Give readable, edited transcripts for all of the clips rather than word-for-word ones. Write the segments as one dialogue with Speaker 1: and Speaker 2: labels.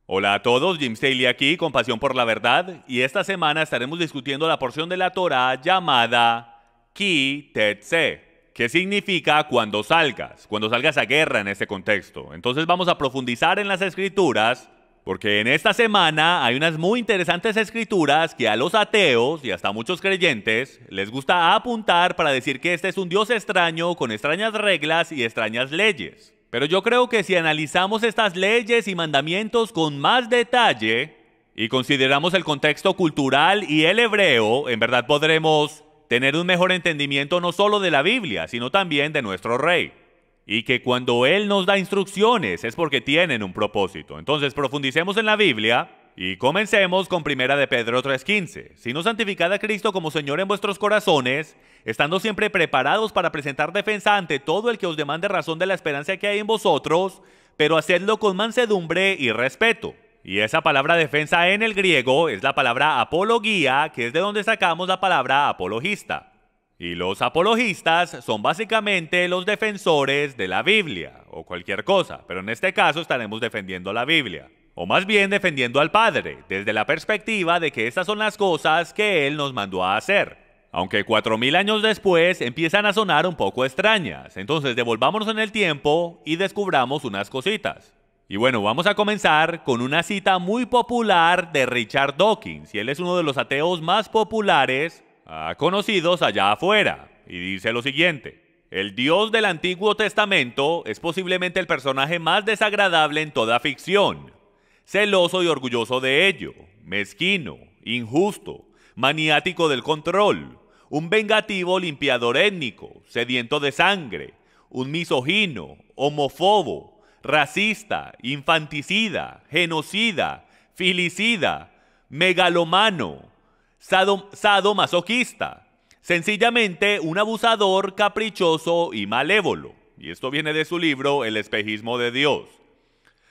Speaker 1: Hola a todos, Jim Staley aquí con Pasión por la Verdad y esta semana estaremos discutiendo la porción de la Torá llamada Ki Tetse, que significa cuando salgas a guerra en este contexto. Entonces vamos a profundizar en las escrituras porque en esta semana hay unas muy interesantes escrituras que a los ateos y hasta a muchos creyentes les gusta apuntar para decir que este es un Dios extraño con extrañas reglas y extrañas leyes. Pero yo creo que si analizamos estas leyes y mandamientos con más detalle y consideramos el contexto cultural y el hebreo, en verdad podremos tener un mejor entendimiento no solo de la Biblia, sino también de nuestro Rey. Y que cuando Él nos da instrucciones es porque tienen un propósito. Entonces profundicemos en la Biblia y comencemos con 1 de Pedro 3:15. Sino santificad a Cristo como Señor en vuestros corazones, estando siempre preparados para presentar defensa ante todo el que os demande razón de la esperanza que hay en vosotros, pero hacedlo con mansedumbre y respeto. Y esa palabra defensa en el griego es la palabra apología, que es de donde sacamos la palabra apologista. Y los apologistas son básicamente los defensores de la Biblia, o cualquier cosa, pero en este caso estaremos defendiendo la Biblia. O más bien defendiendo al Padre, desde la perspectiva de que estas son las cosas que Él nos mandó a hacer. Aunque 4000 años después empiezan a sonar un poco extrañas, entonces devolvámonos en el tiempo y descubramos unas cositas. Y bueno, vamos a comenzar con una cita muy popular de Richard Dawkins, y él es uno de los ateos más populares conocidos allá afuera, y dice lo siguiente: el Dios del Antiguo Testamento es posiblemente el personaje más desagradable en toda ficción, celoso y orgulloso de ello, mezquino, injusto, maniático del control, un vengativo limpiador étnico, sediento de sangre, un misógino, homófobo, racista, infanticida, genocida, filicida, megalomano, sadomasoquista, sencillamente un abusador caprichoso y malévolo. Y esto viene de su libro El espejismo de Dios.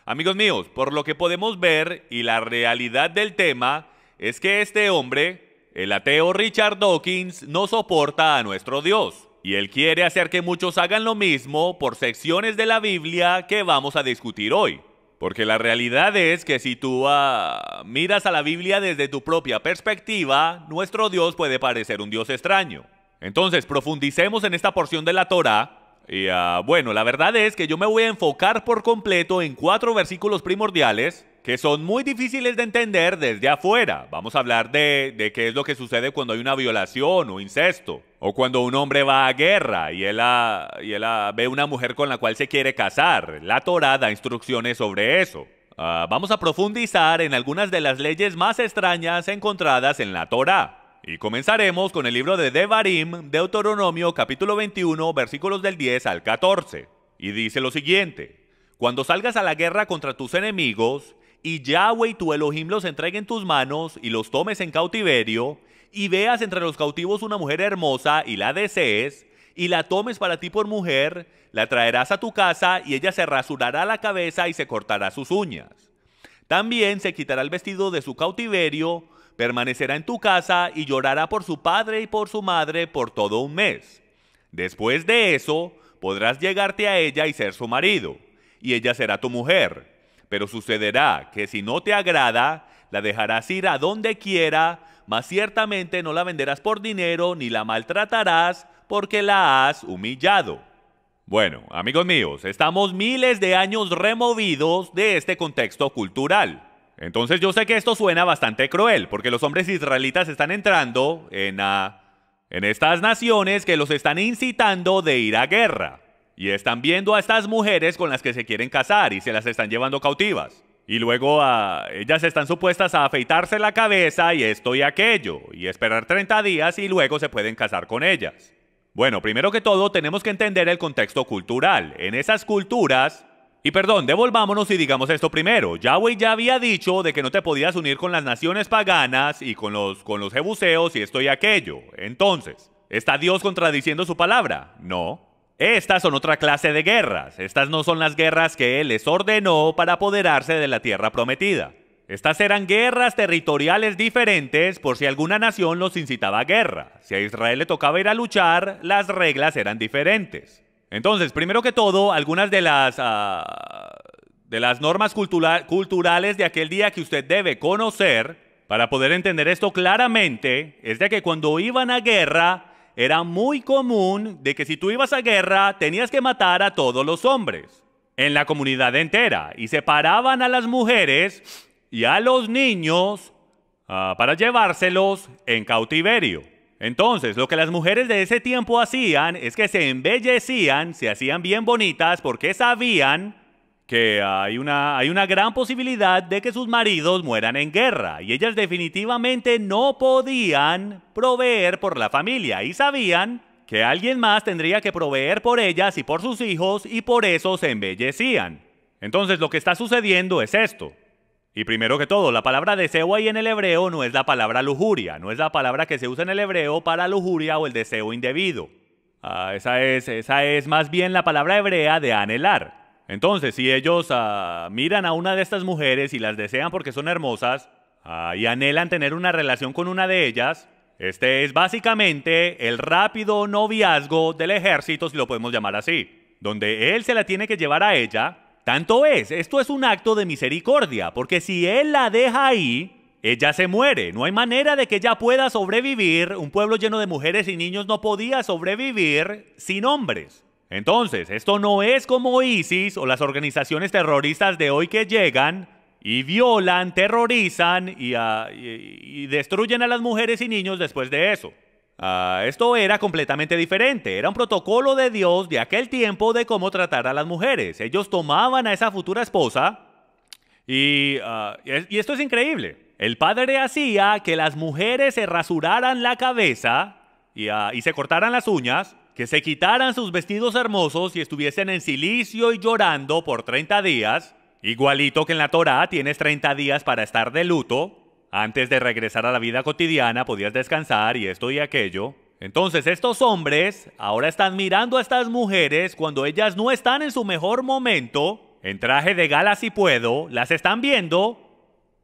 Speaker 1: Amigos míos, por lo que podemos ver y la realidad del tema es que este hombre, el ateo Richard Dawkins, no soporta a nuestro Dios. Y él quiere hacer que muchos hagan lo mismo por secciones de la Biblia que vamos a discutir hoy. Porque la realidad es que si tú miras a la Biblia desde tu propia perspectiva, nuestro Dios puede parecer un Dios extraño. Entonces, profundicemos en esta porción de la Torá. Y bueno, la verdad es que yo me voy a enfocar por completo en 4 versículos primordiales que son muy difíciles de entender desde afuera. Vamos a hablar de qué es lo que sucede cuando hay una violación o incesto, o cuando un hombre va a guerra y él ve una mujer con la cual se quiere casar. La Torá da instrucciones sobre eso. Vamos a profundizar en algunas de las leyes más extrañas encontradas en la Torá. Y comenzaremos con el libro de Devarim, Deuteronomio capítulo 21, versículos del 10 al 14. Y dice lo siguiente: cuando salgas a la guerra contra tus enemigos, y Yahweh y tu Elohim los entregue en tus manos, y los tomes en cautiverio, y veas entre los cautivos una mujer hermosa, y la desees, y la tomes para ti por mujer, la traerás a tu casa, y ella se rasurará la cabeza y se cortará sus uñas. También se quitará el vestido de su cautiverio, permanecerá en tu casa y llorará por su padre y por su madre por todo un mes. Después de eso, podrás llegarte a ella y ser su marido, y ella será tu mujer. Pero sucederá que si no te agrada, la dejarás ir a donde quiera, mas ciertamente no la venderás por dinero ni la maltratarás porque la has humillado. Bueno, amigos míos, estamos miles de años removidos de este contexto cultural. Entonces yo sé que esto suena bastante cruel, porque los hombres israelitas están entrando en estas naciones que los están incitando de ir a guerra. Y están viendo a estas mujeres con las que se quieren casar y se las están llevando cautivas. Y luego ellas están supuestas a afeitarse la cabeza y esto y aquello, y esperar 30 días y luego se pueden casar con ellas. Bueno, primero que todo tenemos que entender el contexto cultural. En esas culturas... Y perdón, devolvámonos y digamos esto primero. Yahweh ya había dicho de que no te podías unir con las naciones paganas y con los jebuseos y esto y aquello. Entonces, ¿está Dios contradiciendo su palabra? No. Estas son otra clase de guerras. Estas no son las guerras que Él les ordenó para apoderarse de la tierra prometida. Estas eran guerras territoriales diferentes por si alguna nación los incitaba a guerra. Si a Israel le tocaba ir a luchar, las reglas eran diferentes. Entonces, primero que todo, algunas de las normas culturales de aquel día que usted debe conocer para poder entender esto claramente es de que cuando iban a guerra era muy común de que si tú ibas a guerra tenías que matar a todos los hombres en la comunidad entera y separaban a las mujeres y a los niños para llevárselos en cautiverio. Entonces, lo que las mujeres de ese tiempo hacían es que se embellecían, se hacían bien bonitas porque sabían que hay una gran posibilidad de que sus maridos mueran en guerra y ellas definitivamente no podían proveer por la familia y sabían que alguien más tendría que proveer por ellas y por sus hijos y por eso se embellecían. Entonces, lo que está sucediendo es esto. Y primero que todo, la palabra deseo ahí en el hebreo no es la palabra lujuria, no es la palabra que se usa en el hebreo para lujuria o el deseo indebido. Esa es más bien la palabra hebrea de anhelar. Entonces, si ellos miran a una de estas mujeres y las desean porque son hermosas y anhelan tener una relación con una de ellas, este es básicamente el rápido noviazgo del ejército, si lo podemos llamar así, donde él se la tiene que llevar a ella. Tanto esto es un acto de misericordia, porque si él la deja ahí, ella se muere. No hay manera de que ella pueda sobrevivir. Un pueblo lleno de mujeres y niños no podía sobrevivir sin hombres. Entonces, esto no es como ISIS o las organizaciones terroristas de hoy que llegan y violan, terrorizan y destruyen a las mujeres y niños después de eso. Esto era completamente diferente, era un protocolo de Dios de aquel tiempo de cómo tratar a las mujeres. Ellos tomaban a esa futura esposa y esto es increíble. El padre hacía que las mujeres se rasuraran la cabeza y se cortaran las uñas, que se quitaran sus vestidos hermosos y estuviesen en cilicio y llorando por 30 días, igualito que en la Torá tienes 30 días para estar de luto. Antes de regresar a la vida cotidiana podías descansar y esto y aquello. Entonces estos hombres ahora están mirando a estas mujeres cuando ellas no están en su mejor momento, en traje de gala si puedo, las están viendo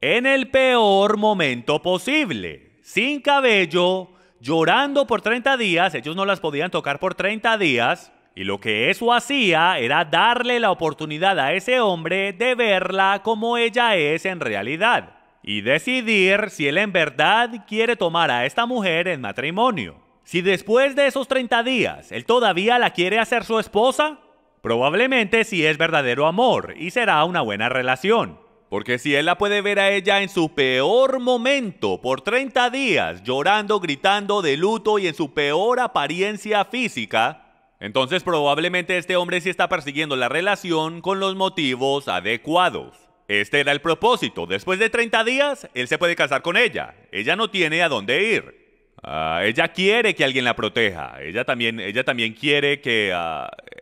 Speaker 1: en el peor momento posible, sin cabello, llorando por 30 días, ellos no las podían tocar por 30 días, y lo que eso hacía era darle la oportunidad a ese hombre de verla como ella es en realidad. Y decidir si él en verdad quiere tomar a esta mujer en matrimonio. Si después de esos 30 días él todavía la quiere hacer su esposa, probablemente sí es verdadero amor y será una buena relación. Porque si él la puede ver a ella en su peor momento por 30 días, llorando, gritando de luto y en su peor apariencia física, entonces probablemente este hombre sí está persiguiendo la relación con los motivos adecuados. Este era el propósito. Después de 30 días, él se puede casar con ella. Ella no tiene a dónde ir. Ella quiere que alguien la proteja. Ella también quiere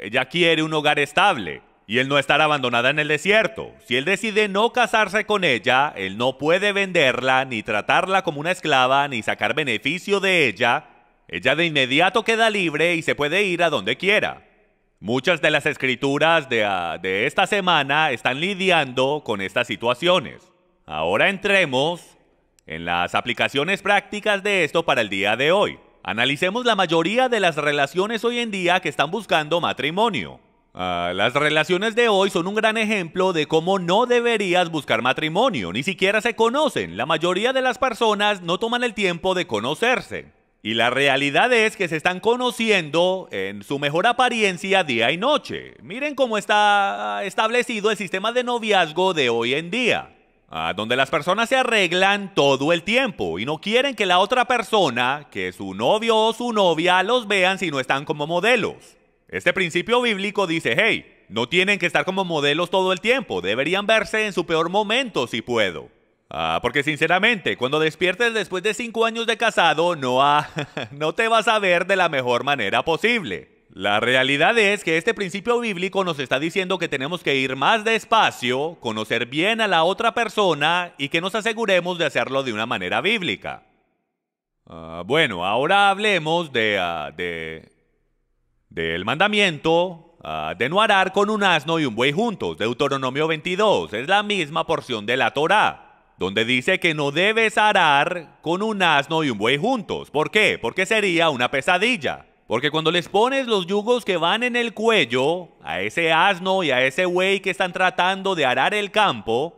Speaker 1: ella quiere un hogar estable. Y él no estar abandonada en el desierto. Si él decide no casarse con ella, él no puede venderla, ni tratarla como una esclava, ni sacar beneficio de ella. Ella de inmediato queda libre y se puede ir a donde quiera. Muchas de las escrituras de esta semana están lidiando con estas situaciones. Ahora entremos en las aplicaciones prácticas de esto para el día de hoy. Analicemos la mayoría de las relaciones hoy en día que están buscando matrimonio. Las relaciones de hoy son un gran ejemplo de cómo no deberías buscar matrimonio. Ni siquiera se conocen. La mayoría de las personas no toman el tiempo de conocerse. Y la realidad es que se están conociendo en su mejor apariencia día y noche. Miren cómo está establecido el sistema de noviazgo de hoy en día, donde las personas se arreglan todo el tiempo y no quieren que la otra persona, que su novio o su novia, los vean si no están como modelos. Este principio bíblico dice, hey, no tienen que estar como modelos todo el tiempo, deberían verse en su peor momento si puedo. Porque sinceramente, cuando despiertes después de 5 años de casado, no te vas a ver de la mejor manera posible. La realidad es que este principio bíblico nos está diciendo que tenemos que ir más despacio, conocer bien a la otra persona y que nos aseguremos de hacerlo de una manera bíblica. Bueno, ahora hablemos del mandamiento de no arar con un asno y un buey juntos. Deuteronomio 22 es la misma porción de la Torá, donde dice que no debes arar con un asno y un buey juntos. ¿Por qué? Porque sería una pesadilla. Porque cuando les pones los yugos que van en el cuello a ese asno y a ese buey que están tratando de arar el campo,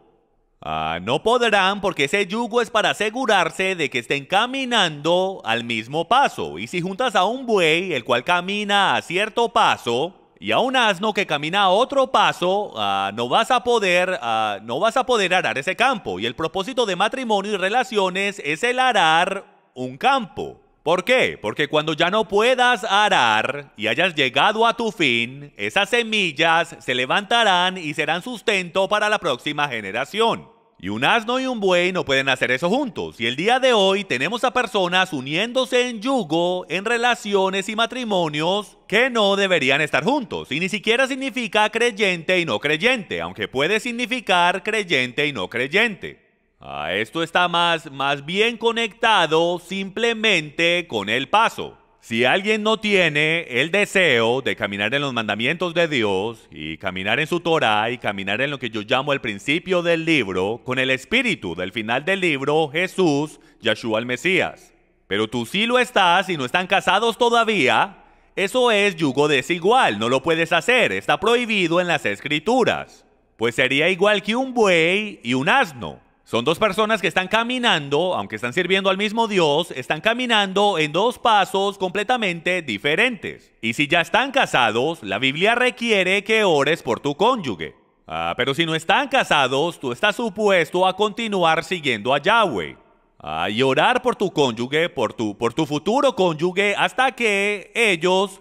Speaker 1: no podrán, porque ese yugo es para asegurarse de que estén caminando al mismo paso. Y si juntas a un buey, el cual camina a cierto paso, y a un asno que camina a otro paso, no vas a poder arar ese campo. Y el propósito de matrimonio y relaciones es el arar un campo. ¿Por qué? Porque cuando ya no puedas arar y hayas llegado a tu fin, esas semillas se levantarán y serán sustento para la próxima generación. Y un asno y un buey no pueden hacer eso juntos. Y el día de hoy tenemos a personas uniéndose en yugo, en relaciones y matrimonios que no deberían estar juntos. Y ni siquiera significa creyente y no creyente, aunque puede significar creyente y no creyente. Esto está más bien conectado simplemente con el paso. Si alguien no tiene el deseo de caminar en los mandamientos de Dios y caminar en su Torah y caminar en lo que yo llamo el principio del libro, con el espíritu del final del libro, Jesús, Yeshua el Mesías. Pero tú sí lo estás y no están casados todavía, eso es yugo desigual, no lo puedes hacer, está prohibido en las Escrituras. Pues sería igual que un buey y un asno. Son dos personas que están caminando, aunque están sirviendo al mismo Dios, están caminando en dos pasos completamente diferentes. Y si ya están casados, la Biblia requiere que ores por tu cónyuge. Pero si no están casados, tú estás supuesto a continuar siguiendo a Yahweh. Y orar por tu cónyuge, por tu futuro cónyuge, hasta que ellos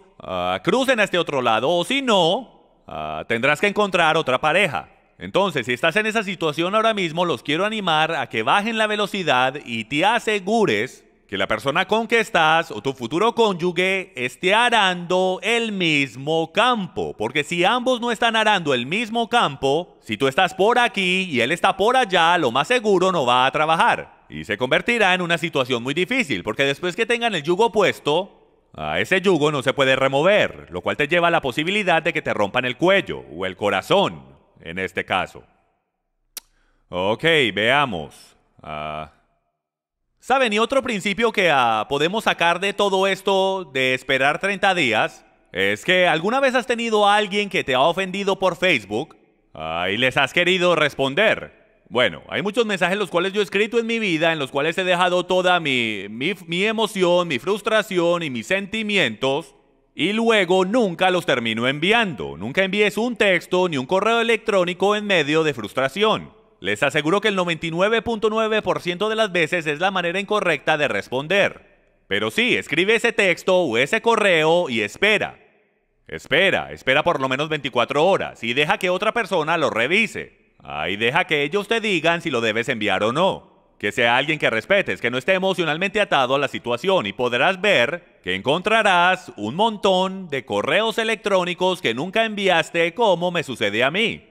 Speaker 1: crucen a este otro lado. O si no, tendrás que encontrar otra pareja. Entonces, si estás en esa situación ahora mismo, los quiero animar a que bajen la velocidad y te asegures que la persona con que estás o tu futuro cónyuge esté arando el mismo campo. Porque si ambos no están arando el mismo campo, si tú estás por aquí y él está por allá, lo más seguro no va a trabajar. Y se convertirá en una situación muy difícil, porque después que tengan el yugo puesto, ese yugo no se puede remover, lo cual te lleva a la posibilidad de que te rompan el cuello o el corazón. En este caso. Ok, veamos. ¿Saben? Y otro principio que podemos sacar de todo esto de esperar 30 días es que alguna vez has tenido a alguien que te ha ofendido por Facebook y les has querido responder. Bueno, hay muchos mensajes los cuales yo he escrito en mi vida, en los cuales he dejado toda mi emoción, mi frustración y mis sentimientos. Y luego nunca los termino enviando. Nunca envíes un texto ni un correo electrónico en medio de frustración. Les aseguro que el 99.9% de las veces es la manera incorrecta de responder. Pero sí, escribe ese texto o ese correo y espera. Espera por lo menos 24 horas y deja que otra persona lo revise. Y deja que ellos te digan si lo debes enviar o no. Que sea alguien que respetes, que no esté emocionalmente atado a la situación, y podrás ver que encontrarás un montón de correos electrónicos que nunca enviaste, como me sucede a mí,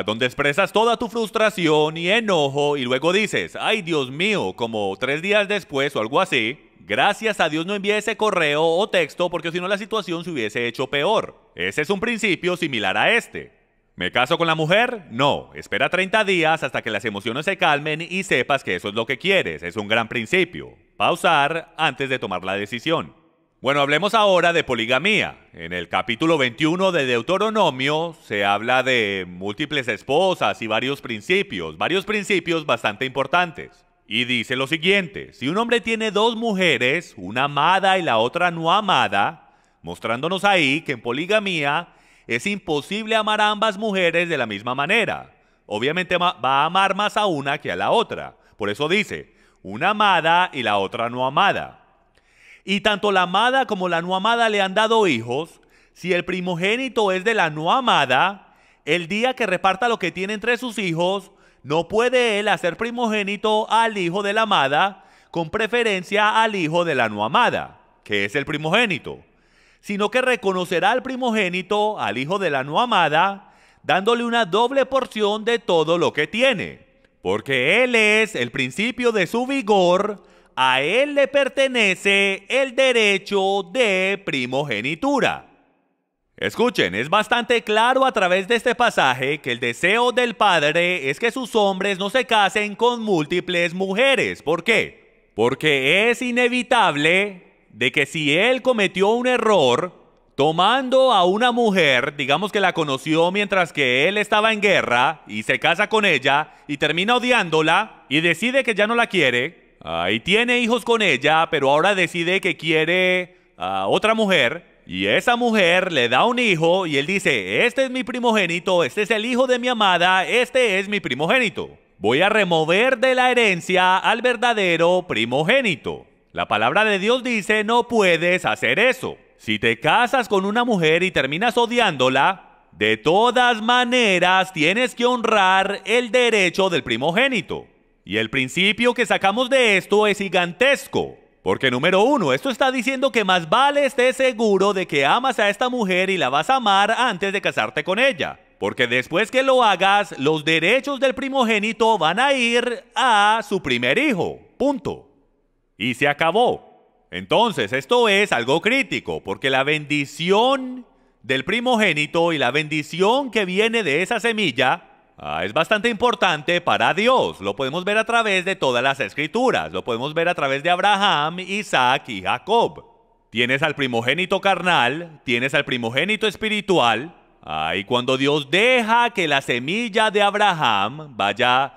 Speaker 1: donde expresas toda tu frustración y enojo y luego dices, ay Dios mío, como 3 días después o algo así, gracias a Dios no envié ese correo o texto porque si no la situación se hubiese hecho peor. Ese es un principio similar a este. ¿Me caso con la mujer? No. Espera 30 días hasta que las emociones se calmen y sepas que eso es lo que quieres. Es un gran principio. Pausar antes de tomar la decisión. Bueno, hablemos ahora de poligamía. En el capítulo 21 de Deuteronomio se habla de múltiples esposas y varios principios bastante importantes. Y dice lo siguiente: si un hombre tiene 2 mujeres, una amada y la otra no amada, mostrándonos ahí que en poligamía es imposible amar a ambas mujeres de la misma manera. Obviamente va a amar más a una que a la otra. Por eso dice, una amada y la otra no amada. Y tanto la amada como la no amada le han dado hijos. Si el primogénito es de la no amada, el día que reparta lo que tiene entre sus hijos, no puede él hacer primogénito al hijo de la amada con preferencia al hijo de la no amada, que es el primogénito, sino que reconocerá al primogénito, al hijo de la no amada, dándole una doble porción de todo lo que tiene, porque él es el principio de su vigor, a él le pertenece el derecho de primogenitura. Escuchen, es bastante claro a través de este pasaje que el deseo del Padre es que sus hombres no se casen con múltiples mujeres. ¿Por qué? Porque es inevitable de que si él cometió un error tomando a una mujer, digamos que la conoció mientras que él estaba en guerra y se casa con ella y termina odiándola y decide que ya no la quiere, y tiene hijos con ella, pero ahora decide que quiere a otra mujer, y esa mujer le da un hijo y él dice, este es mi primogénito, este es el hijo de mi amada, este es mi primogénito. Voy a remover de la herencia al verdadero primogénito. La palabra de Dios dice, no puedes hacer eso. Si te casas con una mujer y terminas odiándola, de todas maneras tienes que honrar el derecho del primogénito. Y el principio que sacamos de esto es gigantesco. Porque número uno, esto está diciendo que más vale estés seguro de que amas a esta mujer y la vas a amar antes de casarte con ella. Porque después que lo hagas, los derechos del primogénito van a ir a su primer hijo. Punto. Y se acabó. Entonces, esto es algo crítico, porque la bendición del primogénito y la bendición que viene de esa semilla es bastante importante para Dios. Lo podemos ver a través de todas las escrituras. Lo podemos ver a través de Abraham, Isaac y Jacob. Tienes al primogénito carnal, tienes al primogénito espiritual. Y cuando Dios deja que la semilla de Abraham vaya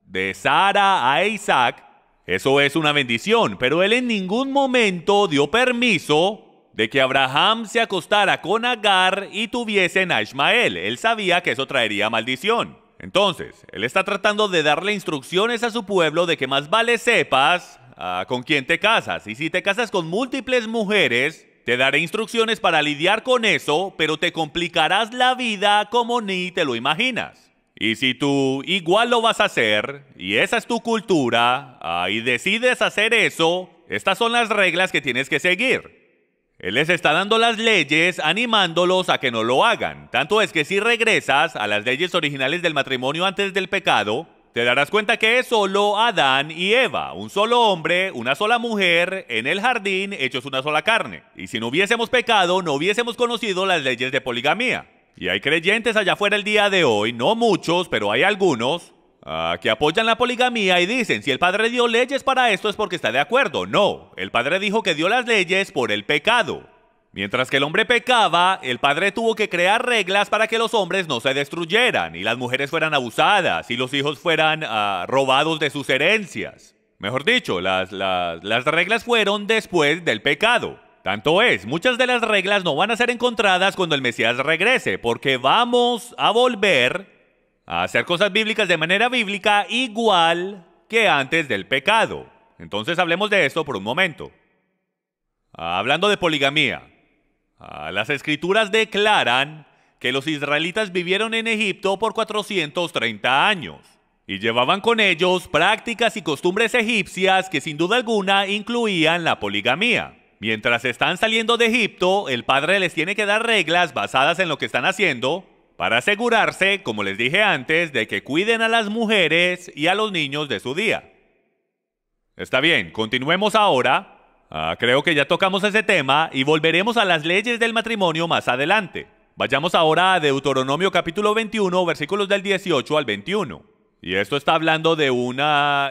Speaker 1: de Sara a Isaac, eso es una bendición, pero él en ningún momento dio permiso de que Abraham se acostara con Agar y tuviesen a Ismael. Él sabía que eso traería maldición. Entonces, él está tratando de darle instrucciones a su pueblo de que más vale sepas con quién te casas. Y si te casas con múltiples mujeres, te daré instrucciones para lidiar con eso, pero te complicarás la vida como ni te lo imaginas. Y si tú igual lo vas a hacer, y esa es tu cultura, y decides hacer eso, estas son las reglas que tienes que seguir. Él les está dando las leyes, animándolos a que no lo hagan. Tanto es que si regresas a las leyes originales del matrimonio antes del pecado, te darás cuenta que es solo Adán y Eva, un solo hombre, una sola mujer, en el jardín, hechos una sola carne. Y si no hubiésemos pecado, no hubiésemos conocido las leyes de poligamía. Y hay creyentes allá afuera el día de hoy, no muchos, pero hay algunos, que apoyan la poligamía y dicen, si el Padre dio leyes para esto es porque está de acuerdo. No, el Padre dijo que dio las leyes por el pecado. Mientras que el hombre pecaba, el Padre tuvo que crear reglas para que los hombres no se destruyeran, y las mujeres fueran abusadas, y los hijos fueran robados de sus herencias. Mejor dicho, las reglas fueron después del pecado. Tanto es, muchas de las reglas no van a ser encontradas cuando el Mesías regrese, porque vamos a volver a hacer cosas bíblicas de manera bíblica igual que antes del pecado. Entonces hablemos de esto por un momento. Hablando de poligamía, las escrituras declaran que los israelitas vivieron en Egipto por 430 años y llevaban con ellos prácticas y costumbres egipcias que sin duda alguna incluían la poligamía. Mientras están saliendo de Egipto, el padre les tiene que dar reglas basadas en lo que están haciendo para asegurarse, como les dije antes, de que cuiden a las mujeres y a los niños de su día. Está bien, continuemos ahora. Creo que ya tocamos ese tema y volveremos a las leyes del matrimonio más adelante. Vayamos ahora a Deuteronomio capítulo 21, versículos del 18 al 21. Y esto está hablando de un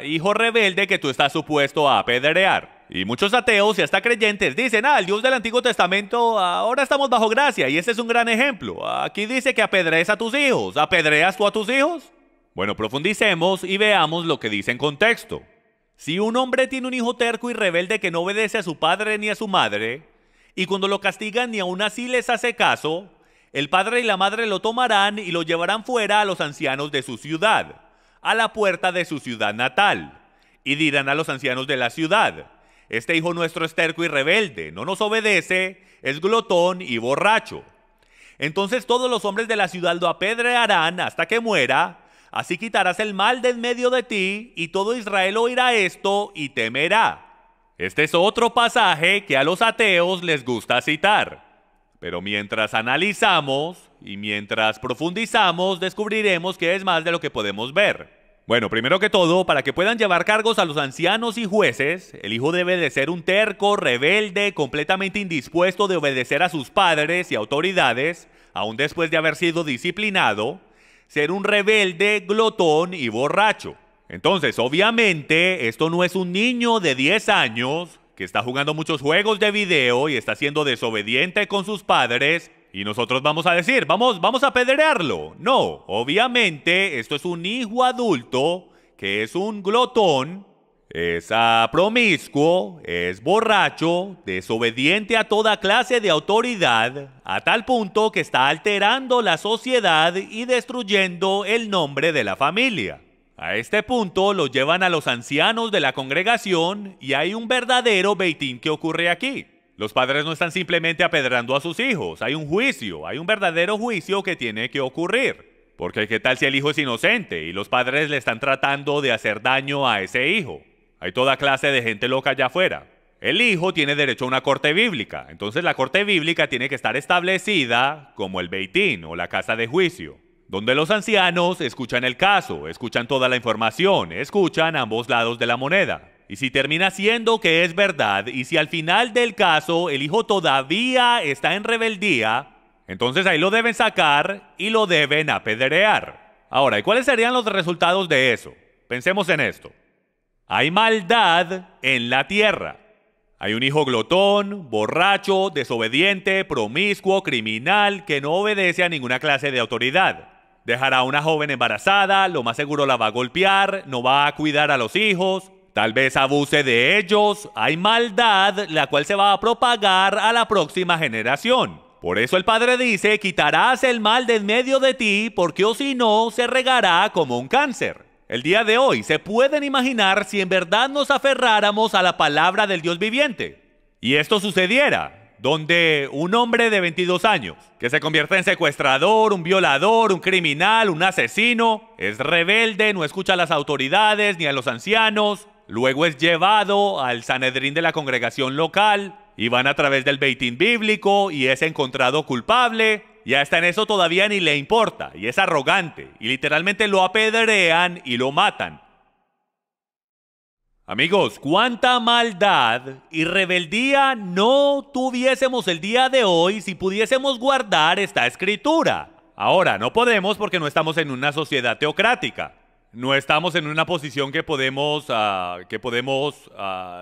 Speaker 1: hijo rebelde que tú estás supuesto a apedrear. Y muchos ateos y hasta creyentes dicen, el Dios del Antiguo Testamento, ahora estamos bajo gracia, y este es un gran ejemplo. Aquí dice que apedrees a tus hijos. ¿Apedreas tú a tus hijos? Bueno, profundicemos y veamos lo que dice en contexto. Si un hombre tiene un hijo terco y rebelde que no obedece a su padre ni a su madre, y cuando lo castigan ni aun así les hace caso, el padre y la madre lo tomarán y lo llevarán fuera a los ancianos de su ciudad, a la puerta de su ciudad natal, y dirán a los ancianos de la ciudad, este hijo nuestro es terco y rebelde, no nos obedece, es glotón y borracho. Entonces todos los hombres de la ciudad lo apedrearán hasta que muera, así quitarás el mal de en medio de ti, y todo Israel oirá esto y temerá. Este es otro pasaje que a los ateos les gusta citar. Pero mientras analizamos y mientras profundizamos, descubriremos que es más de lo que podemos ver. Bueno, primero que todo, para que puedan llevar cargos a los ancianos y jueces, el hijo debe de ser un terco, rebelde, completamente indispuesto de obedecer a sus padres y autoridades, aun después de haber sido disciplinado, ser un rebelde, glotón y borracho. Entonces, obviamente, esto no es un niño de 10 años que está jugando muchos juegos de video y está siendo desobediente con sus padres y nosotros vamos a decir, vamos a apedrearlo. No, obviamente, esto es un hijo adulto que es un glotón, es promiscuo, es borracho, desobediente a toda clase de autoridad, a tal punto que está alterando la sociedad y destruyendo el nombre de la familia. A este punto lo llevan a los ancianos de la congregación y hay un verdadero beitín que ocurre aquí. Los padres no están simplemente apedrando a sus hijos, hay un juicio, hay un verdadero juicio que tiene que ocurrir. Porque ¿qué tal si el hijo es inocente y los padres le están tratando de hacer daño a ese hijo? Hay toda clase de gente loca allá afuera. El hijo tiene derecho a una corte bíblica, entonces la corte bíblica tiene que estar establecida como el beitín o la casa de juicio, donde los ancianos escuchan el caso, escuchan toda la información, escuchan ambos lados de la moneda. Y si termina siendo que es verdad, y si al final del caso el hijo todavía está en rebeldía, entonces ahí lo deben sacar y lo deben apedrear. Ahora, ¿y cuáles serían los resultados de eso? Pensemos en esto. Hay maldad en la tierra. Hay un hijo glotón, borracho, desobediente, promiscuo, criminal, que no obedece a ninguna clase de autoridad. Dejará a una joven embarazada, lo más seguro la va a golpear, no va a cuidar a los hijos, tal vez abuse de ellos. Hay maldad la cual se va a propagar a la próxima generación. Por eso el Padre dice, quitarás el mal de en medio de ti, porque o si no, se regará como un cáncer. El día de hoy, ¿se pueden imaginar si en verdad nos aferráramos a la palabra del Dios viviente? Y esto sucediera, donde un hombre de 22 años, que se convierte en secuestrador, un violador, un criminal, un asesino, es rebelde, no escucha a las autoridades ni a los ancianos, luego es llevado al Sanedrín de la congregación local, y van a través del beitín bíblico y es encontrado culpable, y hasta en eso todavía ni le importa, y es arrogante, y literalmente lo apedrean y lo matan. Amigos, cuánta maldad y rebeldía no tuviésemos el día de hoy si pudiésemos guardar esta escritura. Ahora, no podemos porque no estamos en una sociedad teocrática. No estamos en una posición que podemos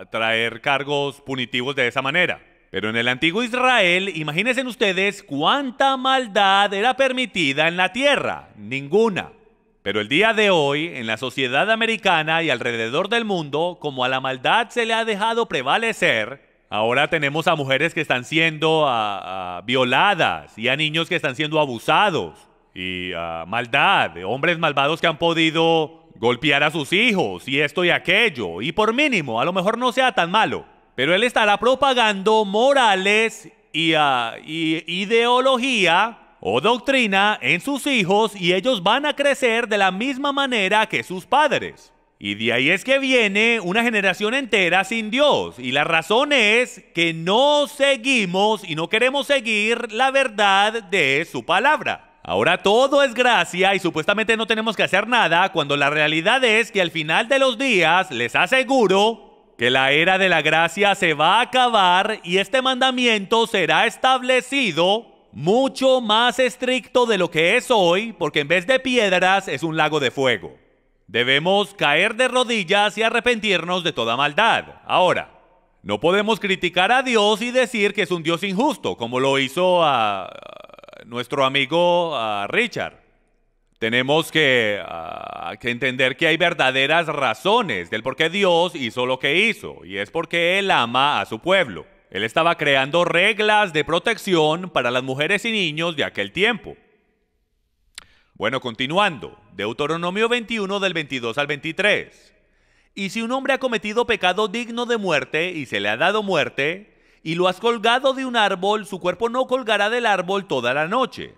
Speaker 1: traer cargos punitivos de esa manera. Pero en el antiguo Israel, imagínense ustedes cuánta maldad era permitida en la tierra. Ninguna. Pero el día de hoy, en la sociedad americana y alrededor del mundo, como a la maldad se le ha dejado prevalecer, ahora tenemos a mujeres que están siendo violadas y a niños que están siendo abusados. Y maldad, hombres malvados que han podido golpear a sus hijos y esto y aquello. Y por mínimo, a lo mejor no sea tan malo. Pero él estará propagando morales y ideología o doctrina en sus hijos y ellos van a crecer de la misma manera que sus padres. Y de ahí es que viene una generación entera sin Dios. Y la razón es que no seguimos y no queremos seguir la verdad de su palabra. Ahora todo es gracia y supuestamente no tenemos que hacer nada, cuando la realidad es que al final de los días les aseguro que la era de la gracia se va a acabar y este mandamiento será establecido mucho más estricto de lo que es hoy, porque en vez de piedras es un lago de fuego. Debemos caer de rodillas y arrepentirnos de toda maldad. Ahora, no podemos criticar a Dios y decir que es un Dios injusto, como lo hizo nuestro amigo Richard. Tenemos que entender que hay verdaderas razones del por qué Dios hizo lo que hizo, y es porque Él ama a su pueblo. Él estaba creando reglas de protección para las mujeres y niños de aquel tiempo. Bueno, continuando, Deuteronomio 21 del 22 al 23. Y si un hombre ha cometido pecado digno de muerte y se le ha dado muerte, y lo has colgado de un árbol, su cuerpo no colgará del árbol toda la noche,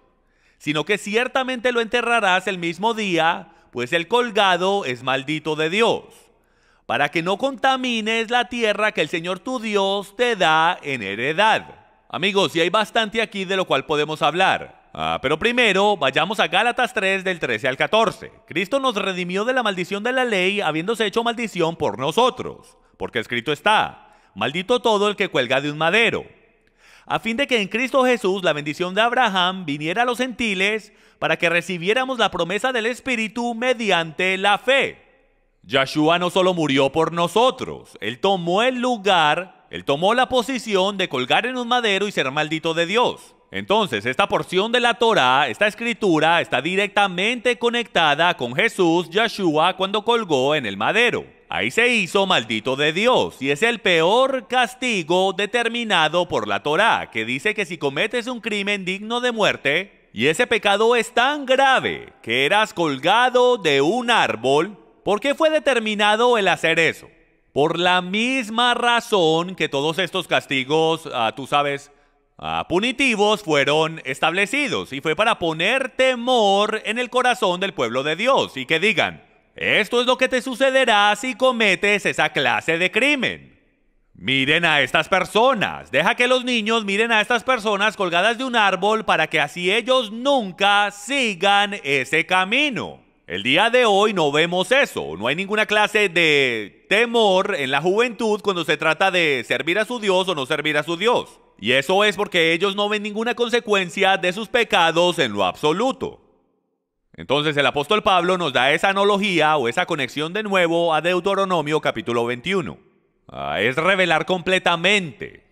Speaker 1: sino que ciertamente lo enterrarás el mismo día, pues el colgado es maldito de Dios, para que no contamines la tierra que el Señor tu Dios te da en heredad. Amigos, y hay bastante aquí de lo cual podemos hablar. Pero primero, vayamos a Gálatas 3 del 13 al 14. Cristo nos redimió de la maldición de la ley, habiéndose hecho maldición por nosotros, porque escrito está: maldito todo el que cuelga de un madero, a fin de que en Cristo Jesús la bendición de Abraham viniera a los gentiles, para que recibiéramos la promesa del Espíritu mediante la fe. Yeshua no solo murió por nosotros, Él tomó el lugar, Él tomó la posición de colgar en un madero y ser maldito de Dios. Entonces, esta porción de la Torá, esta escritura, está directamente conectada con Jesús, Yeshua, cuando colgó en el madero. Ahí se hizo maldito de Dios, y es el peor castigo determinado por la Torá, que dice que si cometes un crimen digno de muerte, y ese pecado es tan grave que eras colgado de un árbol, ¿por qué fue determinado el hacer eso? Por la misma razón que todos estos castigos, tú sabes, punitivos fueron establecidos, y fue para poner temor en el corazón del pueblo de Dios, y que digan, esto es lo que te sucederá si cometes esa clase de crimen. Miren a estas personas, deja que los niños miren a estas personas colgadas de un árbol para que así ellos nunca sigan ese camino. El día de hoy no vemos eso, no hay ninguna clase de temor en la juventud cuando se trata de servir a su Dios o no servir a su Dios. Y eso es porque ellos no ven ninguna consecuencia de sus pecados en lo absoluto. Entonces el apóstol Pablo nos da esa analogía o esa conexión de nuevo a Deuteronomio capítulo 21. Es revelar completamente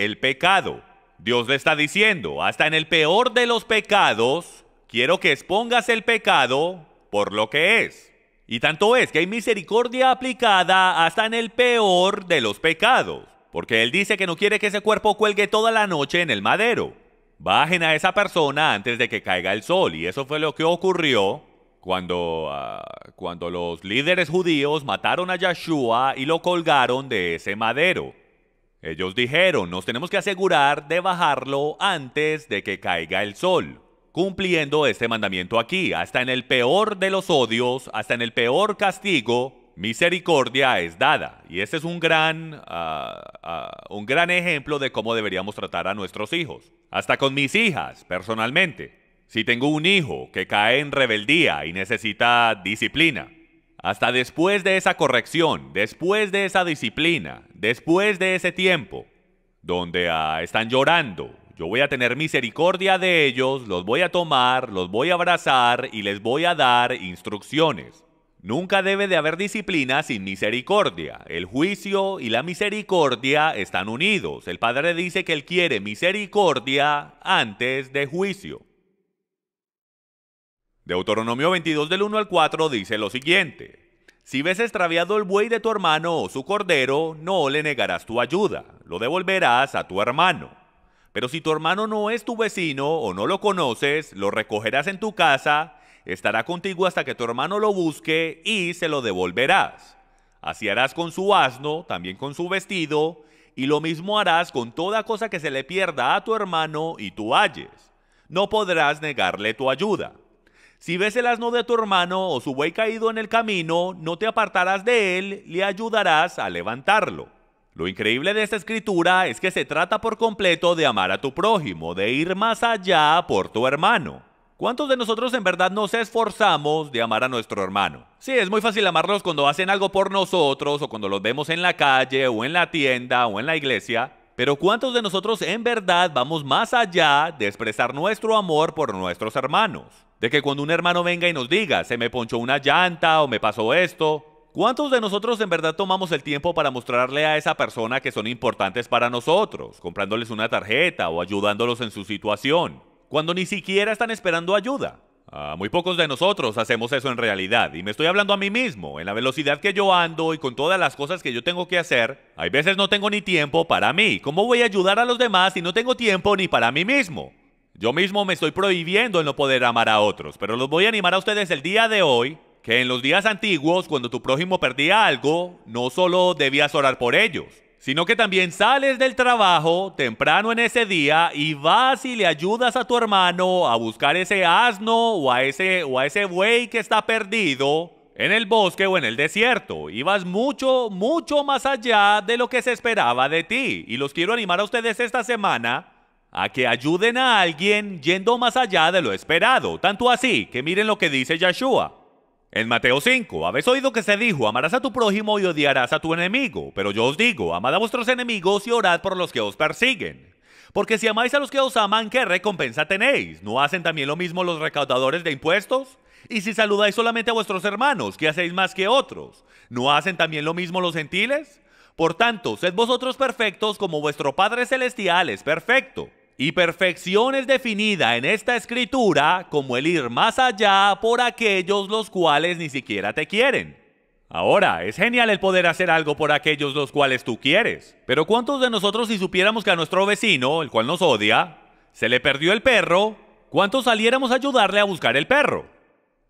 Speaker 1: el pecado. Dios le está diciendo, hasta en el peor de los pecados, quiero que expongas el pecado por lo que es. Y tanto es que hay misericordia aplicada hasta en el peor de los pecados. Porque Él dice que no quiere que ese cuerpo cuelgue toda la noche en el madero. Bajen a esa persona antes de que caiga el sol. Y eso fue lo que ocurrió cuando los líderes judíos mataron a Yeshua y lo colgaron de ese madero. Ellos dijeron, nos tenemos que asegurar de bajarlo antes de que caiga el sol. Cumpliendo este mandamiento aquí, hasta en el peor de los odios, hasta en el peor castigo, misericordia es dada. Y este es un gran ejemplo de cómo deberíamos tratar a nuestros hijos. Hasta con mis hijas, personalmente. Si tengo un hijo que cae en rebeldía y necesita disciplina, hasta después de esa corrección, después de esa disciplina, después de ese tiempo, donde están llorando, yo voy a tener misericordia de ellos, los voy a tomar, los voy a abrazar y les voy a dar instrucciones. Nunca debe de haber disciplina sin misericordia. El juicio y la misericordia están unidos. El Padre dice que Él quiere misericordia antes de juicio. Deuteronomio 22 del 1 al 4 dice lo siguiente. Si ves extraviado el buey de tu hermano o su cordero, no le negarás tu ayuda, lo devolverás a tu hermano. Pero si tu hermano no es tu vecino o no lo conoces, lo recogerás en tu casa, estará contigo hasta que tu hermano lo busque y se lo devolverás. Así harás con su asno, también con su vestido, y lo mismo harás con toda cosa que se le pierda a tu hermano y tú halles. No podrás negarle tu ayuda. Si ves el asno de tu hermano o su buey caído en el camino, no te apartarás de él, le ayudarás a levantarlo. Lo increíble de esta escritura es que se trata por completo de amar a tu prójimo, de ir más allá por tu hermano. ¿Cuántos de nosotros en verdad nos esforzamos de amar a nuestro hermano? Sí, es muy fácil amarlos cuando hacen algo por nosotros o cuando los vemos en la calle o en la tienda o en la iglesia, pero ¿cuántos de nosotros en verdad vamos más allá de expresar nuestro amor por nuestros hermanos? De que cuando un hermano venga y nos diga, se me ponchó una llanta o me pasó esto, ¿cuántos de nosotros en verdad tomamos el tiempo para mostrarle a esa persona que son importantes para nosotros, comprándoles una tarjeta o ayudándolos en su situación, cuando ni siquiera están esperando ayuda? Muy pocos de nosotros hacemos eso en realidad, y me estoy hablando a mí mismo. En la velocidad que yo ando y con todas las cosas que yo tengo que hacer, hay veces no tengo ni tiempo para mí. ¿Cómo voy a ayudar a los demás si no tengo tiempo ni para mí mismo? Yo mismo me estoy prohibiendo el no poder amar a otros, pero los voy a animar a ustedes el día de hoy, que en los días antiguos, cuando tu prójimo perdía algo, no solo debías orar por ellos, sino que también sales del trabajo temprano en ese día y vas y le ayudas a tu hermano a buscar ese asno o a ese buey que está perdido en el bosque o en el desierto. Y vas mucho, mucho más allá de lo que se esperaba de ti. Y los quiero animar a ustedes esta semana a que ayuden a alguien yendo más allá de lo esperado. Tanto así que miren lo que dice Yeshua. En Mateo 5, habéis oído que se dijo, amarás a tu prójimo y odiarás a tu enemigo. Pero yo os digo, amad a vuestros enemigos y orad por los que os persiguen, Porque si amáis a los que os aman, ¿qué recompensa tenéis? ¿No hacen también lo mismo los recaudadores de impuestos? Y si saludáis solamente a vuestros hermanos, ¿qué hacéis más que otros? ¿No hacen también lo mismo los gentiles? Por tanto, sed vosotros perfectos como vuestro Padre Celestial es perfecto. Y perfección es definida en esta escritura como el ir más allá por aquellos los cuales ni siquiera te quieren. Ahora, es genial el poder hacer algo por aquellos los cuales tú quieres. Pero ¿cuántos de nosotros, si supiéramos que a nuestro vecino, el cual nos odia, se le perdió el perro, cuántos saliéramos a ayudarle a buscar el perro?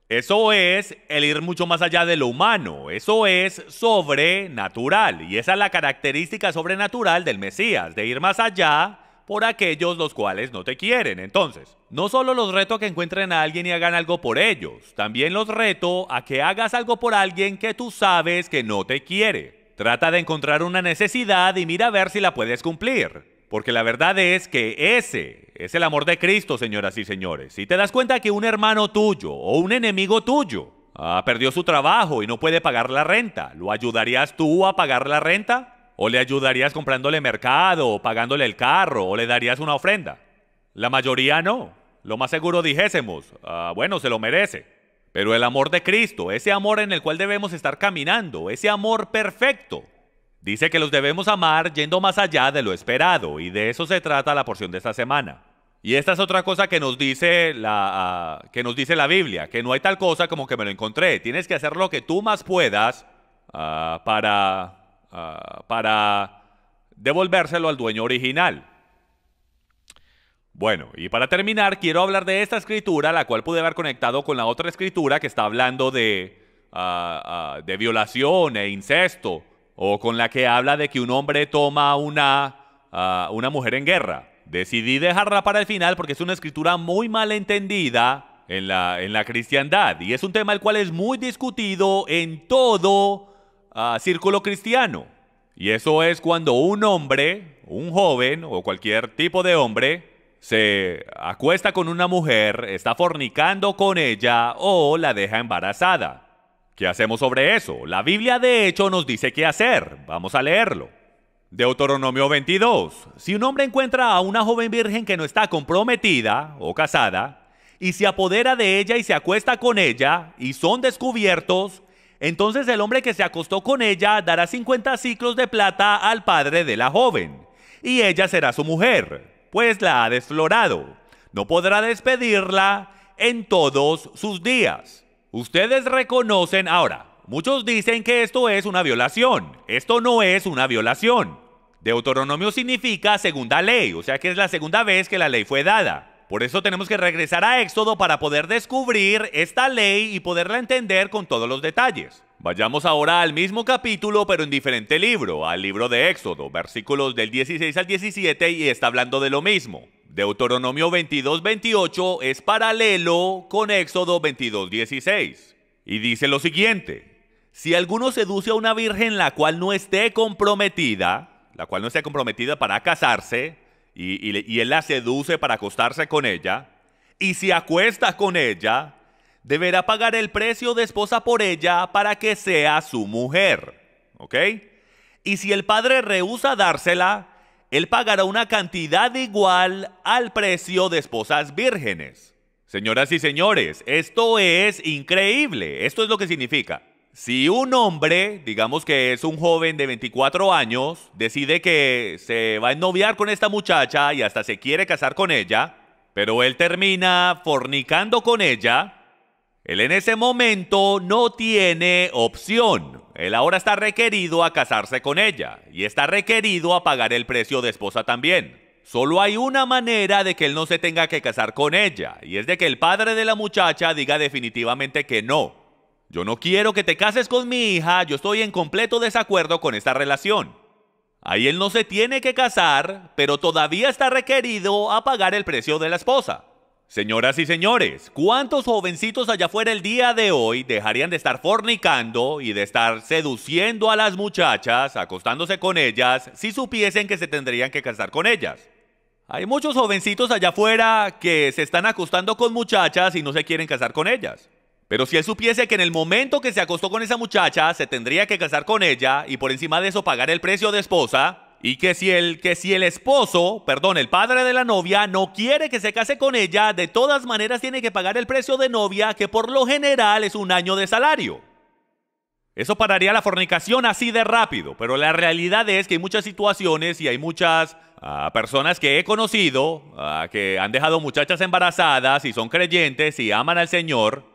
Speaker 1: Eso es el ir mucho más allá de lo humano, eso es sobrenatural, y esa es la característica sobrenatural del Mesías, de ir más allá por aquellos los cuales no te quieren. Entonces, no solo los reto a que encuentren a alguien y hagan algo por ellos, también los reto a que hagas algo por alguien que tú sabes que no te quiere. Trata de encontrar una necesidad y mira a ver si la puedes cumplir. Porque la verdad es que ese es el amor de Cristo, señoras y señores. Si te das cuenta que un hermano tuyo o un enemigo tuyo perdió su trabajo y no puede pagar la renta, ¿lo ayudarías tú a pagar la renta? ¿O le ayudarías comprándole mercado, o pagándole el carro, o le darías una ofrenda? La mayoría no. Lo más seguro dijésemos, bueno, se lo merece. Pero el amor de Cristo, ese amor en el cual debemos estar caminando, ese amor perfecto, dice que los debemos amar yendo más allá de lo esperado, y de eso se trata la porción de esta semana. Y esta es otra cosa que nos dice la Biblia, que no hay tal cosa como que me lo encontré. Tienes que hacer lo que tú más puedas para devolvérselo al dueño original. Bueno, y para terminar, quiero hablar de esta escritura, la cual pude haber conectado con la otra escritura que está hablando de violación e incesto, o con la que habla de que un hombre toma una mujer en guerra. Decidí dejarla para el final porque es una escritura muy mal entendida en la cristiandad, y es un tema el cual es muy discutido en todo círculo cristiano. Y eso es cuando un hombre, un joven o cualquier tipo de hombre, se acuesta con una mujer, está fornicando con ella o la deja embarazada. ¿Qué hacemos sobre eso? La Biblia de hecho nos dice qué hacer. Vamos a leerlo. Deuteronomio 22. Si un hombre encuentra a una joven virgen que no está comprometida o casada, y se apodera de ella y se acuesta con ella, y son descubiertos, entonces el hombre que se acostó con ella dará 50 siclos de plata al padre de la joven, y ella será su mujer, pues la ha desflorado. No podrá despedirla en todos sus días. Ustedes reconocen ahora. Muchos dicen que esto es una violación. Esto no es una violación. Deuteronomio significa segunda ley, o sea que es la segunda vez que la ley fue dada. Por eso tenemos que regresar a Éxodo para poder descubrir esta ley y poderla entender con todos los detalles. Vayamos ahora al mismo capítulo, pero en diferente libro, al libro de Éxodo, versículos del 16 al 17, y está hablando de lo mismo. Deuteronomio 22:28 es paralelo con Éxodo 22:16. Y dice lo siguiente: si alguno seduce a una virgen la cual no esté comprometida para casarse, y él la seduce para acostarse con ella, y se acuesta con ella, deberá pagar el precio de esposa por ella para que sea su mujer. ¿Ok? Y si el padre rehúsa dársela, él pagará una cantidad igual al precio de esposas vírgenes. Señoras y señores, esto es increíble. Esto es lo que significa. Si un hombre, digamos que es un joven de 24 años, decide que se va a ennoviar con esta muchacha y hasta se quiere casar con ella, pero él termina fornicando con ella, él en ese momento no tiene opción. Él ahora está requerido a casarse con ella y está requerido a pagar el precio de esposa también. Solo hay una manera de que él no se tenga que casar con ella, y es de que el padre de la muchacha diga definitivamente que no. Yo no quiero que te cases con mi hija, yo estoy en completo desacuerdo con esta relación. Ahí él no se tiene que casar, pero todavía está requerido a pagar el precio de la esposa. Señoras y señores, ¿cuántos jovencitos allá afuera el día de hoy dejarían de estar fornicando y de estar seduciendo a las muchachas, acostándose con ellas, si supiesen que se tendrían que casar con ellas? Hay muchos jovencitos allá afuera que se están acostando con muchachas y no se quieren casar con ellas. Pero si él supiese que en el momento que se acostó con esa muchacha se tendría que casar con ella y por encima de eso pagar el precio de esposa, y que si el esposo, perdón, el padre de la novia no quiere que se case con ella, de todas maneras tiene que pagar el precio de novia, que por lo general es 1 año de salario. Eso pararía la fornicación así de rápido, pero la realidad es que hay muchas situaciones y hay muchas personas que he conocido que han dejado muchachas embarazadas y son creyentes y aman al Señor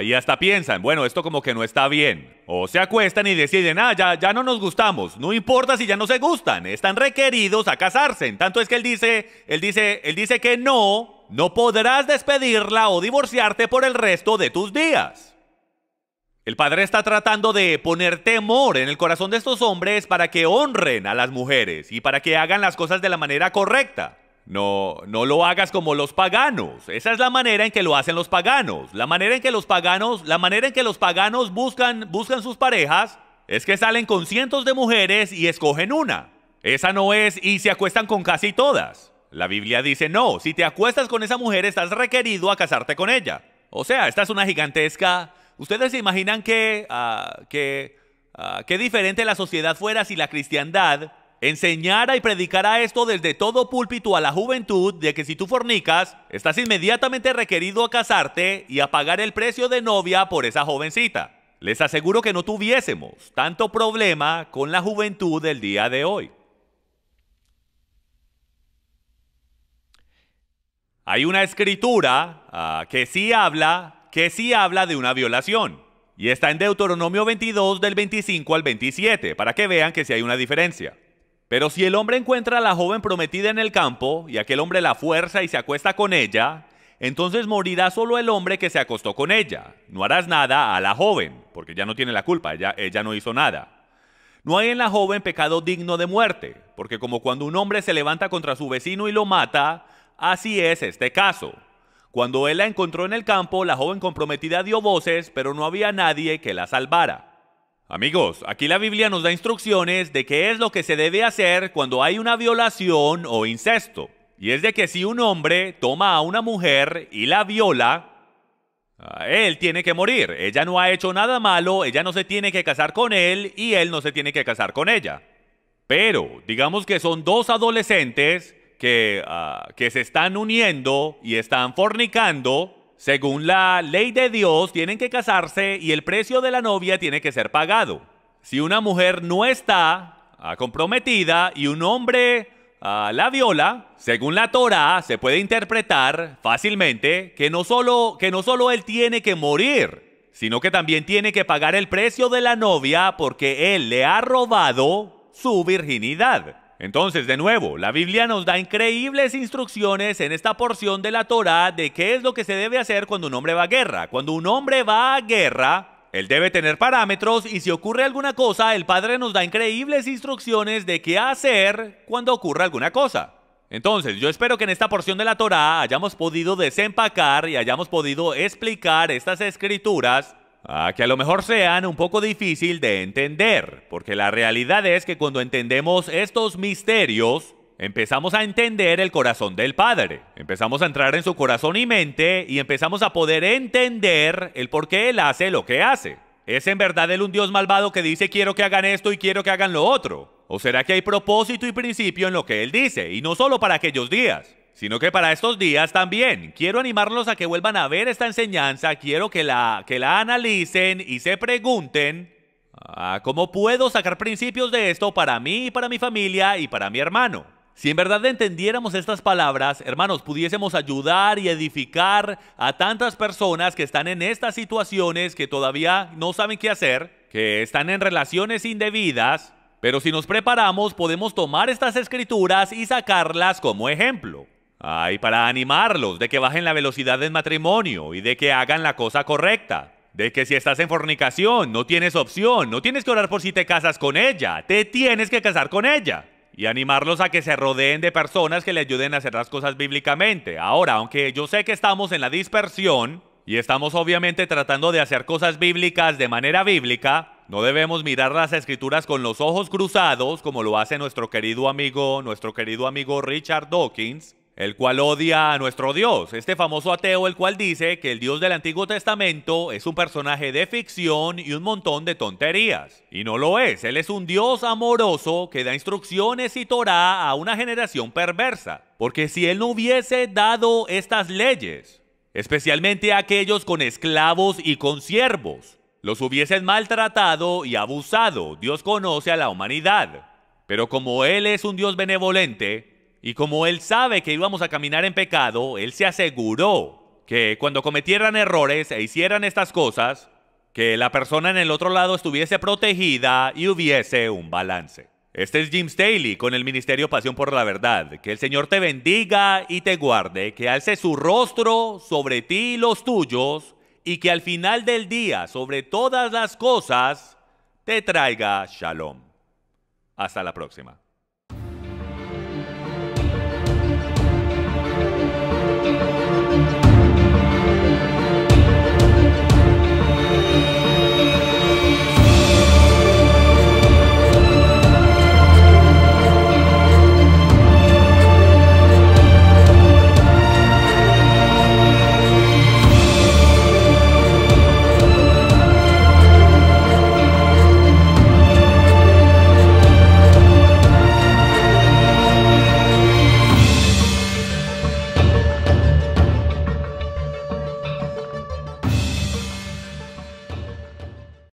Speaker 1: y hasta piensan, bueno, esto como que no está bien. O se acuestan y deciden, ya no nos gustamos, no importa si ya no se gustan, están requeridos a casarse. En tanto es que él dice que no podrás despedirla o divorciarte por el resto de tus días. El Padre está tratando de poner temor en el corazón de estos hombres para que honren a las mujeres y para que hagan las cosas de la manera correcta. No lo hagas como los paganos. Esa es la manera en que lo hacen los paganos. La manera en que los paganos buscan sus parejas es que salen con cientos de mujeres y escogen una. Esa no es, y se acuestan con casi todas. La Biblia dice, no, si te acuestas con esa mujer estás requerido a casarte con ella. O sea, esta es una gigantesca... ¿Ustedes se imaginan qué diferente la sociedad fuera si la cristiandad enseñara y predicara esto desde todo púlpito a la juventud, de que si tú fornicas, estás inmediatamente requerido a casarte y a pagar el precio de novia por esa jovencita? Les aseguro que no tuviésemos tanto problema con la juventud del día de hoy. Hay una escritura que sí habla de una violación. Y está en Deuteronomio 22 del 25 al 27, para que vean que sí hay una diferencia. Pero si el hombre encuentra a la joven prometida en el campo, y aquel hombre la fuerza y se acuesta con ella, entonces morirá solo el hombre que se acostó con ella. No harás nada a la joven, porque ya no tiene la culpa, ella no hizo nada. No hay en la joven pecado digno de muerte, porque como cuando un hombre se levanta contra su vecino y lo mata, así es este caso. Cuando él la encontró en el campo, la joven comprometida dio voces, pero no había nadie que la salvara. Amigos, aquí la Biblia nos da instrucciones de qué es lo que se debe hacer cuando hay una violación o incesto. Y es de que si un hombre toma a una mujer y la viola, él tiene que morir. Ella no ha hecho nada malo, ella no se tiene que casar con él y él no se tiene que casar con ella. Pero, digamos que son dos adolescentes que se están uniendo y están fornicando, según la ley de Dios, tienen que casarse y el precio de la novia tiene que ser pagado. Si una mujer no está comprometida y un hombre la viola, según la Torá, se puede interpretar fácilmente que no solo él tiene que morir, sino que también tiene que pagar el precio de la novia porque él le ha robado su virginidad. Entonces, de nuevo, la Biblia nos da increíbles instrucciones en esta porción de la Torá de qué es lo que se debe hacer cuando un hombre va a guerra. Cuando un hombre va a guerra, él debe tener parámetros y si ocurre alguna cosa, el Padre nos da increíbles instrucciones de qué hacer cuando ocurra alguna cosa. Entonces, yo espero que en esta porción de la Torá hayamos podido desempacar y hayamos podido explicar estas escrituras que a lo mejor sean un poco difícil de entender, porque la realidad es que cuando entendemos estos misterios, empezamos a entender el corazón del Padre, empezamos a entrar en su corazón y mente y empezamos a poder entender el por qué Él hace lo que hace. ¿Es en verdad Él un Dios malvado que dice quiero que hagan esto y quiero que hagan lo otro? ¿O será que hay propósito y principio en lo que Él dice, y no solo para aquellos días, sino que para estos días también? Quiero animarlos a que vuelvan a ver esta enseñanza, quiero que la analicen y se pregunten ¿cómo puedo sacar principios de esto para mí, para mi familia y para mi hermano? Si en verdad entendiéramos estas palabras, hermanos, pudiésemos ayudar y edificar a tantas personas que están en estas situaciones, que todavía no saben qué hacer, que están en relaciones indebidas, pero si nos preparamos podemos tomar estas escrituras y sacarlas como ejemplo. Y para animarlos de que bajen la velocidad del matrimonio y de que hagan la cosa correcta. De que si estás en fornicación no tienes opción, no tienes que orar por si te casas con ella, te tienes que casar con ella. Y animarlos a que se rodeen de personas que le ayuden a hacer las cosas bíblicamente. Ahora, aunque yo sé que estamos en la dispersión y estamos obviamente tratando de hacer cosas bíblicas de manera bíblica, no debemos mirar las escrituras con los ojos cruzados como lo hace nuestro querido amigo Richard Dawkins. el cual odia a nuestro Dios, este famoso ateo el cual dice que el Dios del Antiguo Testamento es un personaje de ficción y un montón de tonterías. Y no lo es, él es un Dios amoroso que da instrucciones y Torá a una generación perversa. Porque si él no hubiese dado estas leyes, especialmente a aquellos con esclavos y con siervos, los hubiesen maltratado y abusado. Dios conoce a la humanidad. Pero como Él es un Dios benevolente, y como Él sabe que íbamos a caminar en pecado, Él se aseguró que cuando cometieran errores e hicieran estas cosas, que la persona en el otro lado estuviese protegida y hubiese un balance. Este es Jim Staley con el Ministerio Pasión por la Verdad. Que el Señor te bendiga y te guarde, que alce su rostro sobre ti y los tuyos, y que al final del día, sobre todas las cosas, te traiga shalom. Hasta la próxima.